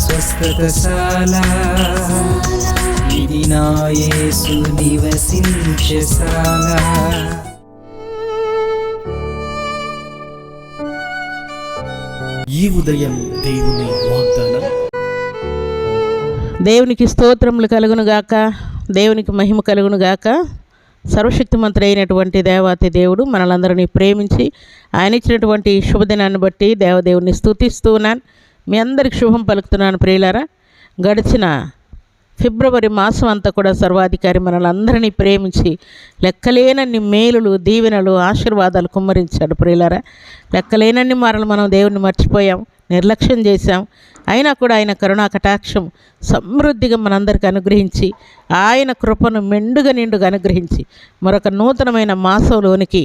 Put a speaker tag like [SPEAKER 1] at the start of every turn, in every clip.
[SPEAKER 1] స్వస్థతశాల ఇది నా యేసు నివసించశాల.
[SPEAKER 2] ఈ ఉదయం దేవుని వాగ్దానం.
[SPEAKER 3] దేవునికి స్తోత్రములు కలుగునుగాక, దేవునికి మహిమ కలుగునుగాక. సర్వశక్తిమంతుడు అయినటువంటి దేవాతి దేవుడు మనలందరినీ ప్రేమించి ఆయన ఇచ్చినటువంటి శుభదినాన్ని బట్టి దేవదేవుని స్తుతిస్తూ ఉన్నాను. మీ అందరికి శుభం పలుకుతున్నాను ప్రియులారా. గడిచిన ఫిబ్రవరి మాసం అంతా కూడా సర్వాధికారి మనలందరినీ ప్రేమించి లెక్కలేనన్ని మేలులు, దీవెనలు, ఆశీర్వాదాలు కుమ్మరించాడు ప్రియులారా. లెక్కలేనన్ని మాటలు మనం దేవుణ్ణి మర్చిపోయాం, నిర్లక్ష్యం చేశాం. అయినా కూడా ఆయన కరుణా కటాక్షం సమృద్ధిగా మనందరికీ అనుగ్రహించి ఆయన కృపను నిండుగా అనుగ్రహించి మరొక నూతనమైన మాసంలోనికి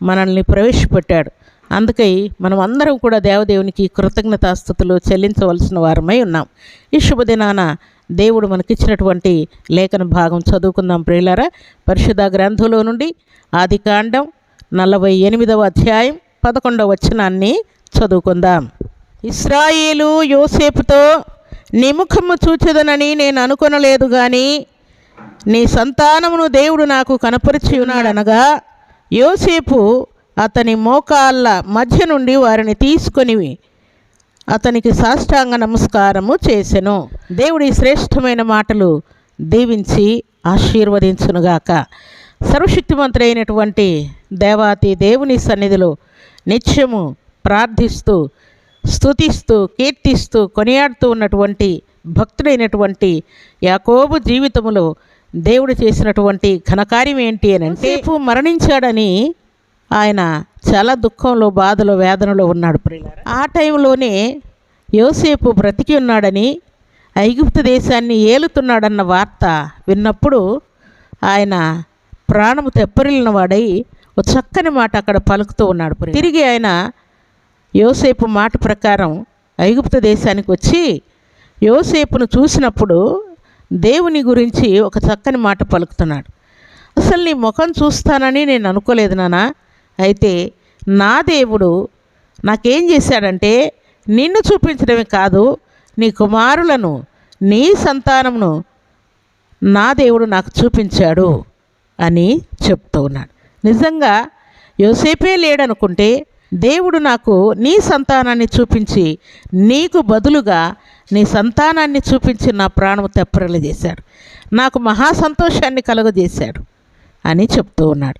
[SPEAKER 3] మనల్ని ప్రవేశపెట్టాడు. అందుకై మనం అందరం కూడా దేవదేవునికి కృతజ్ఞతాస్తుతులు చెల్లించవలసిన వారమై ఉన్నాం. ఈ శుభదినాన దేవుడు మనకిచ్చినటువంటి లేఖన భాగం చదువుకుందాం ప్రియులారా. పరిశుద్ధ గ్రంథంలో నుండి ఆదికాండం 48వ అధ్యాయం 11వ వచనాన్ని చదువుకుందాం. ఇశ్రాయేలు యోసేపుతో నీ ముఖము చూచెదనని నేను అనుకొనలేదు, కానీ నీ సంతానమును దేవుడు నాకు కనపరిచి ఉన్నాడనగా యోసేపు అతని మోకాళ్ళ మధ్య నుండి వారిని తీసుకొని అతనికి సాష్టాంగ నమస్కారము చేసెను. దేవుడి శ్రేష్టమైన మాటలు దీవించి ఆశీర్వదించునుగాక. సర్వశక్తిమంతుడైనటువంటి దేవాతి దేవుని సన్నిధిలో నిత్యము ప్రార్థిస్తూ, స్తుతిస్తూ, కీర్తిస్తూ, కొనియాడుతూ ఉన్నటువంటి భక్తుడైనటువంటి యాకోబు జీవితంలో దేవుడు చేసినటువంటి ఘనకార్యం ఏంటి అని అంటే, మరణించాడని ఆయన చాలా దుఃఖంలో, బాధలో, వేదనలో ఉన్నాడు ప్రియులారా. ఆ టైంలోనే యోసేపు బ్రతికి ఉన్నాడని, ఐగుప్తు దేశాన్ని ఏలుతున్నాడన్న వార్త విన్నప్పుడు ఆయన ప్రాణము తెప్పరిల్లిన వాడై ఒక చక్కని మాట అక్కడ పలుకుతూ ఉన్నాడు. తిరిగి ఆయన యోసేపు మాట ప్రకారం ఐగుప్తు దేశానికి వచ్చి యోసేపును చూసినప్పుడు దేవుని గురించి ఒక చక్కని మాట పలుకుతున్నాడు. అసలు నీ ముఖం చూస్తానని నేను అనుకోలేదు నాన్న. అయితే నా దేవుడు నాకేం చేశాడంటే నిన్ను చూపించడమే కాదు, నీ కుమారులను, నీ సంతానమును నా దేవుడు నాకు చూపించాడు అని చెప్తూ ఉన్నాడు. నిజంగా యోసేపే లేడనుకుంటే దేవుడు నాకు నీ సంతానాన్ని చూపించి నీకు బదులుగా నీ సంతానాన్ని చూపించి నా ప్రాణము తెప్పరిల్లు చేశాడు, నాకు మహా సంతోషాన్ని కలుగజేశాడు అని చెప్తూ ఉన్నాడు.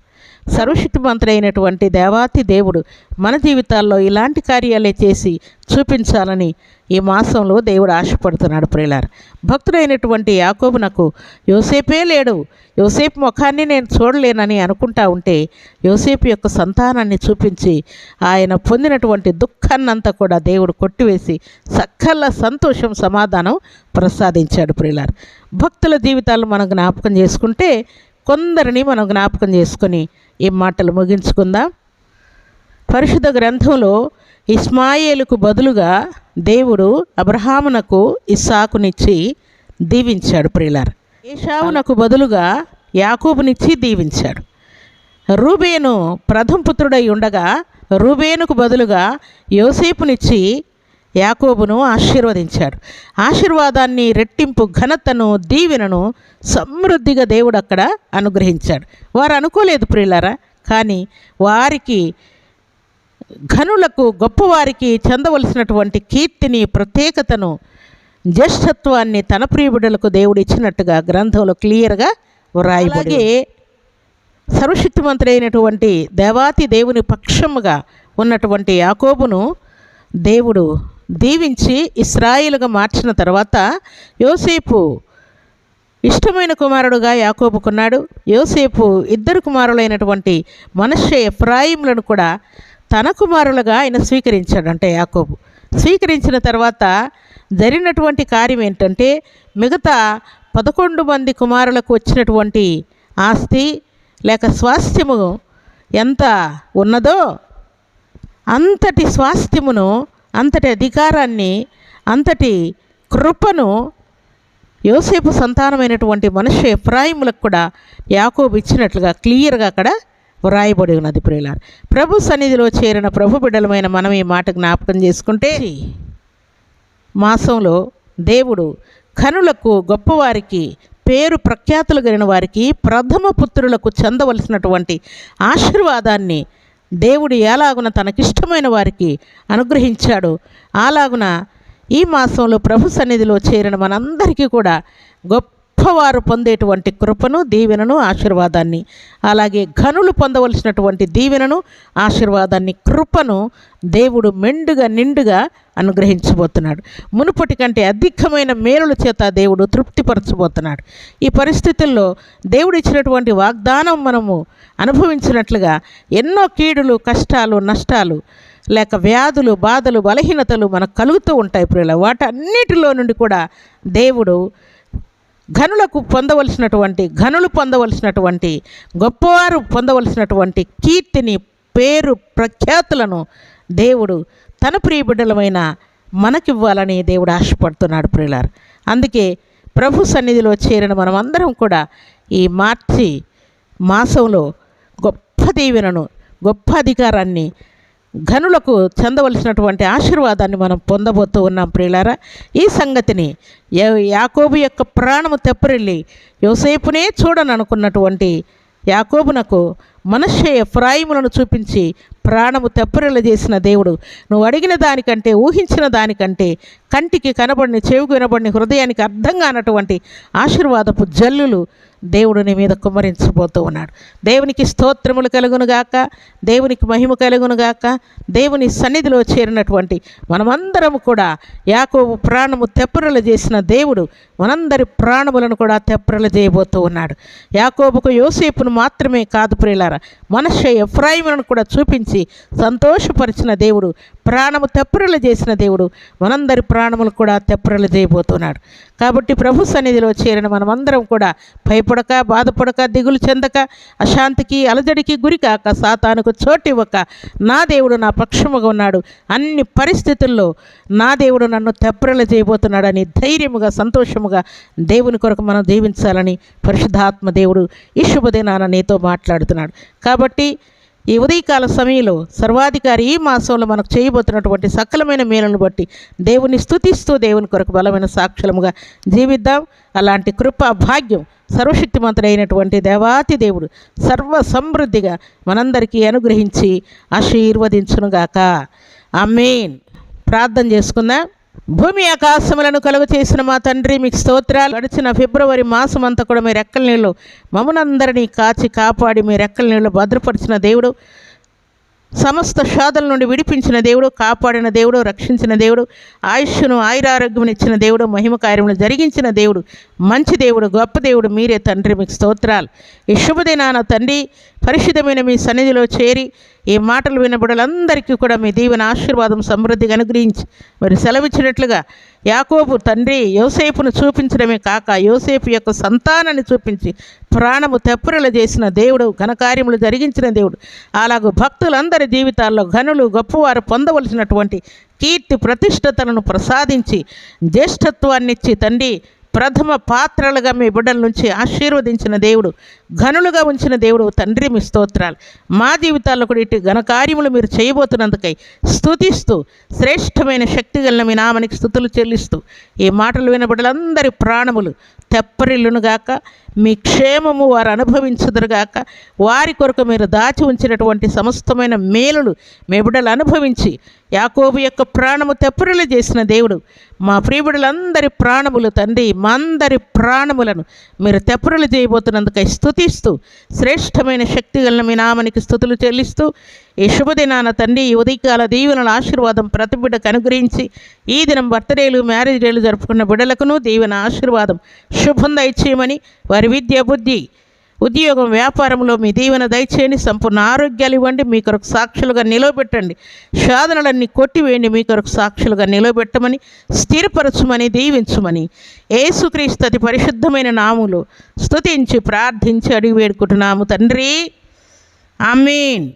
[SPEAKER 3] సర్వశక్తిమంతుడైనటువంటి దేవాతి దేవుడు మన జీవితాల్లో ఇలాంటి కార్యాలే చేసి చూపించాలని ఈ మాసంలో దేవుడు ఆశపడుతున్నాడు ప్రియులారా. భక్తుడైనటువంటి యాకోబునకు యోసేపే లేడు, యోసేపు ముఖాన్ని నేను చూడలేనని అనుకుంటా ఉంటే యోసేపు యొక్క సంతానాన్ని చూపించి ఆయన పొందినటువంటి దుఃఖాన్నంతా కూడా దేవుడు కొట్టివేసి సకల సంతోషం, సమాధానం ప్రసాదించాడు ప్రియులారా. భక్తుల జీవితాలు మనం జ్ఞాపకం చేసుకుంటే కొందరిని మనం జ్ఞాపకం చేసుకొని ఈ మాటలు ముగించుకుందాం. పరిశుద్ధ గ్రంథంలో ఇస్మాయేలుకు బదులుగా దేవుడు అబ్రహామునకు ఇస్సాకునిచ్చి దీవించాడు ప్రియులారా. ఏశావునకు బదులుగా యాకోబునిచ్చి దీవించాడు. రూబేను ప్రథమ పుత్రుడై ఉండగా రూబేనుకు బదులుగా యోసేపునిచ్చి యాకోబును ఆశీర్వదించాడు. ఆశీర్వాదాన్ని, రెట్టింపు ఘనతను, దీవెనను సమృద్ధిగా దేవుడు అక్కడ అనుగ్రహించాడు. వారు అనుకోలేదు ప్రియులారా, కానీ వారికి, ఘనులకు, గొప్పవారికి చెందవలసినటువంటి కీర్తిని, ప్రత్యేకతను, జ్యేష్ఠత్వాన్ని తన ప్రియబిడ్డలకు దేవుడు ఇచ్చినట్టుగా గ్రంథంలో క్లియర్గా వ్రాయబడి, సర్వశక్తిమంతుడైనటువంటి దేవాతి దేవుని పక్షముగా ఉన్నటువంటి యాకోబును దేవుడు దీవించి ఇశ్రాయేలుగా మార్చిన తర్వాత యోసేపు ఇష్టమైన కుమారుడుగా యాకోబుకున్నాడు. యోసేపు ఇద్దరు కుమారులైనటువంటి మనష్షే, ఎఫ్రాయిములను కూడా తన కుమారులుగా ఆయన స్వీకరించాడు. అంటే యాకోబు స్వీకరించిన తర్వాత జరిగినటువంటి కార్యం ఏంటంటే, మిగతా 11 మంది కుమారులకు వచ్చినటువంటి ఆస్తి లేక స్వాస్థ్యము ఎంత ఉన్నదో అంతటి స్వాస్థ్యమును, అంతటి అధికారాన్ని, అంతటి కృపను యోసేపు సంతానమైనటువంటి మనష్షే, ఎఫ్రాయిములకు కూడా యాకోబు ఇచ్చినట్లుగా క్లియర్గా అక్కడ వ్రాయబడి ఉన్నది ప్రియులారా. ప్రభు సన్నిధిలో చేరిన ప్రభు బిడ్డలమైన మనం ఈ మాట జ్ఞాపకం చేసుకుంటే, మాసంలో దేవుడు ఘనులకు, గొప్పవారికి, పేరు ప్రఖ్యాతులు కలిగిన వారికి, ప్రథమ పుత్రులకు చెందవలసినటువంటి ఆశీర్వాదాన్ని దేవుడు ఎలాగున తనకిష్టమైన వారికి అనుగ్రహించాడు. అలాగున ఈ మాసంలో ప్రభు సన్నిధిలో చేరిన మనందరికీ కూడా గొప్పవారు పొందేటువంటి కృపను, దీవెనను, ఆశీర్వాదాన్ని, అలాగే ఘనులు పొందవలసినటువంటి దీవెనను, ఆశీర్వాదాన్ని, కృపను దేవుడు మెండుగా నిండుగా అనుగ్రహించబోతున్నాడు. మునుపటి కంటే అధికమైన మేలుల చేత దేవుడు తృప్తిపరచబోతున్నాడు. ఈ పరిస్థితుల్లో దేవుడు ఇచ్చినటువంటి వాగ్దానం మనము అనుభవించినట్లుగా ఎన్నో కీడులు, కష్టాలు, నష్టాలు, లేక వ్యాధులు, బాధలు, బలహీనతలు మనకు కలుగుతూ ఉంటాయి ప్రియుల. వాటన్నిటిలో నుండి కూడా దేవుడు ఘనులు పొందవలసినటువంటి, గొప్పవారు పొందవలసినటువంటి కీర్తిని, పేరు ప్రఖ్యాతులను దేవుడు తన ప్రియబిడ్డలమైన మనకివ్వాలని దేవుడు ఆశపడుతున్నాడు ప్రియులారు. అందుకే ప్రభు సన్నిధిలో చేరిన మనమందరం కూడా ఈ మార్చి మాసంలో గొప్ప దీవెనను, గొప్ప అధికారాన్ని, ఘనులకు చెందవలసినటువంటి ఆశీర్వాదాన్ని మనం పొందబోతూ ఉన్నాం ప్రియులారా. ఈ సంగతిని యాకోబు యొక్క ప్రాణము తెప్పరిల్లి యోసేపునే చూడననుకున్నటువంటి యాకోబునకు మనష్షే ఎఫ్రాయిములను చూపించి ప్రాణము తెప్పరిల్ల చేసిన దేవుడు, నువ్వు అడిగిన దానికంటే, ఊహించిన దానికంటే, కంటికి కనబడిని, చెవికి వినబడిని, హృదయానికి అర్థం కానటువంటి ఆశీర్వాదపు జల్లులు దేవుడు నీ మీద కుమ్మరించబోతూ ఉన్నాడు. దేవునికి స్తోత్రములు కలుగునుగాక, దేవునికి మహిమ కలుగునుగాక. దేవుని సన్నిధిలో చేరినటువంటి మనమందరము కూడా యాకోబు ప్రాణము తెప్పరిల్ల చేసిన దేవుడు మనందరి ప్రాణములను కూడా తెప్పరిల్ల చేయబోతూ ఉన్నాడు. యాకోబుకు యోసేపును మాత్రమే కాదు ప్రియులారా, మనష్షే ఎఫ్రాయిములను కూడా చూపించి సంతోషపరిచిన దేవుడు, ప్రాణము తెప్పరిల్ల చేసిన దేవుడు మనందరి ప్రాణములు కూడా తెప్పరిల్ల చేయబోతున్నాడు. కాబట్టి ప్రభు సన్నిధిలో చేరిన మనమందరం కూడా భయపడక, బాధపడక, దిగులు చెందక, అశాంతికి, అలజడికి గురికాక, సాతానుకు చోటు ఇవ్వక, నా దేవుడు నా పక్షముగా ఉన్నాడు, అన్ని పరిస్థితుల్లో నా దేవుడు నన్ను తెప్పరిల్ల చేయబోతున్నాడని ధైర్యముగా, సంతోషముగా దేవుని కొరకు మనం జీవించాలని పరిశుద్ధాత్మ దేవుడు ఈ శుభదినాన నీతో మాట్లాడుతున్నాడు. కాబట్టి ఈ ఉదయకాల సమయంలో సర్వాధికారి ఈ మాసంలో మనకు చేయబోతున్నటువంటి సకలమైన మేలును బట్టి దేవుని స్తుతిస్తూ దేవుని కొరకు బలమైన సాక్షులముగా జీవిద్దాం. అలాంటి కృపా భాగ్యం సర్వశక్తిమంతుడైనటువంటి దేవాతి దేవుడు సర్వ సమృద్ధిగా మనందరికీ అనుగ్రహించి ఆశీర్వదించునుగాక. ఆమేన్. ప్రార్థన చేసుకుందాం. భూమి ఆకాశములను కలుగు చేసిన మా తండ్రి, మీకు స్తోత్రాలు. గడిచిన ఫిబ్రవరి మాసం అంతా కూడా మీ రెక్కల నీళ్ళు మమ్మల్నందరినీ కాచి కాపాడి మీ రెక్కల నీళ్ళు భద్రపరిచిన దేవుడు, సమస్త శోధల నుండి విడిపించిన దేవుడు, కాపాడిన దేవుడు, రక్షించిన దేవుడు, ఆయుష్ను, ఆయురారోగ్యం ఇచ్చిన దేవుడు, మహిమ కార్యములు జరిగించిన దేవుడు, మంచి దేవుడు, గొప్ప దేవుడు మీరే తండ్రి, మీకు స్తోత్రాలు. ఈ శుభదినాన తండ్రి పరిశుద్ధమైన మీ సన్నిధిలో చేరి ఈ మాటలు వినబడలందరికీ కూడా మీ దీవెన, ఆశీర్వాదం సమృద్ధిగా అనుగ్రహించి మరి సెలవిచ్చినట్లుగా యాకోబు తండ్రి యోసేపును చూపించడమే కాక యోసేపు యొక్క సంతానాన్ని చూపించి ప్రాణము తెప్పరిల్ల చేసిన దేవుడు, ఘనకార్యములు జరిగించిన దేవుడు, అలాగూ భక్తులందరి జీవితాల్లో ఘనులు, గొప్పవారు పొందవలసినటువంటి కీర్తి ప్రతిష్టతలను ప్రసాదించి జ్యేష్ఠత్వాన్నిచ్చి తండ్రి ప్రథమ పాత్రలుగా మీ బిడ్డల నుంచి ఆశీర్వదించిన దేవుడు, ఘనులుగా ఉంచిన దేవుడు తండ్రి, మీ స్తోత్రాలు. మా జీవితాల్లో కూడా ఇటు ఘనకార్యములు మీరు చేయబోతున్నందుకై స్తుతిస్తూ శ్రేష్టమైన శక్తి గల మీ నామానికి స్తుతులు చెల్లిస్తూ ఈ మాటలు విన బిడ్డలందరి ప్రాణములు తెప్పరిల్లునుగాక, మీ క్షేమము వారు అనుభవించుదురుగాక. వారి కొరకు మీరు దాచి ఉంచినటువంటి సమస్తమైన మేలులు మీ బిడ్డలు అనుభవించి యాకోబు యొక్క ప్రాణము తెప్పరిల్ల చేసిన దేవుడు, మా ప్రియబిడ్డలందరి ప్రాణములు తండ్రి, మా అందరి ప్రాణములను మీరు తెప్పరిల్ల చేయబోతున్నందుకై స్తుతిస్తూ శ్రేష్టమైన శక్తి గల మీ నామానికి స్తుతులు చెల్లిస్తూ ఈ శుభదినాన తండ్రి ఈ ఉదయకాల దీవెనల ఆశీర్వాదం ప్రతి బిడ్డకు అనుగ్రహించి ఈ దినం బర్త్డేలు, మ్యారేజ్ డేలు జరుపుకున్న బిడ్డలకును దీవెన, ఆశీర్వాదం, శుభం దయచేయమని, వారి విద్య, బుద్ధి, ఉద్యోగం, వ్యాపారంలో మీ దీవెన దయచేయండి. సంపూర్ణ ఆరోగ్యాలు ఇవ్వండి. మీ కొరకు సాక్షులుగా నిలవబెట్టండి. శోధనలన్నీ కొట్టివేయండి. మీ కొరకు సాక్షులుగా నిలవబెట్టమని, స్థిరపరచుమని, దీవించుమని యేసుక్రీస్తు అతి పరిశుద్ధమైన నామములో స్తుతించి ప్రార్థించి అడిగి వేడుకుంటున్నాము తండ్రి. ఆమేన్.